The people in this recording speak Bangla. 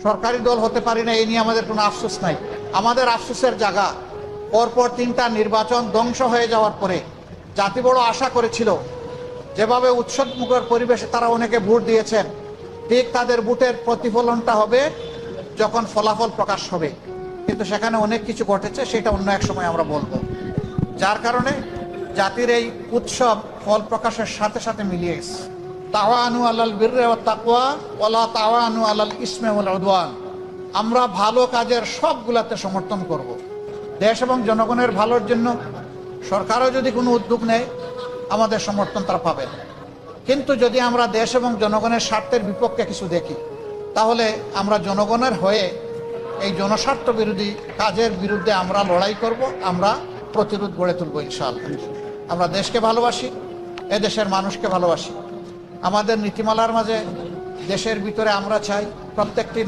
সরকারি দল হতে পারি না, এই নিয়ে আমাদের কোনো আফসোস নাই। আমাদের আফসোসের জায়গা পরপর 3টা নির্বাচন ধ্বংস হয়ে যাওয়ার পরে জাতি বড় আশা করেছিল, যেভাবে উৎসবমুখর পরিবেশে তারা অনেকে ভোট দিয়েছেন, ঠিক তাদের ভোটের প্রতিফলনটা হবে যখন ফলাফল প্রকাশ হবে। কিন্তু সেখানে অনেক কিছু ঘটেছে, সেটা অন্য এক সময় আমরা বলবো। যার কারণে জাতির এই উৎসব ফল প্রকাশের সাথে সাথে মিলিয়ে গেছে। তাওয়ানু আলাল বিররি ওয়াত তাকওয়া ওয়ালা তাওয়ানু আলাল ইসমি ওয়াল উদওয়ান। আমরা ভালো কাজের সবগুলাতে সমর্থন করব। দেশ এবং জনগণের ভালোর জন্য সরকারও যদি কোনো উদ্যোগ নেয়, আমাদের সমর্থন তারা পাবেন। কিন্তু যদি আমরা দেশ এবং জনগণের স্বার্থের বিপক্ষে কিছু দেখি, তাহলে আমরা জনগণের হয়ে এই জনস্বার্থ বিরোধী কাজের বিরুদ্ধে আমরা লড়াই করব, আমরা প্রতিরোধ গড়ে তুলব ইনশাআল্লাহ। আমরা দেশকে ভালোবাসি, এদেশের মানুষকে ভালোবাসি। আমাদের নীতিমালার মাঝে দেশের ভিতরে আমরা চাই প্রত্যেকটি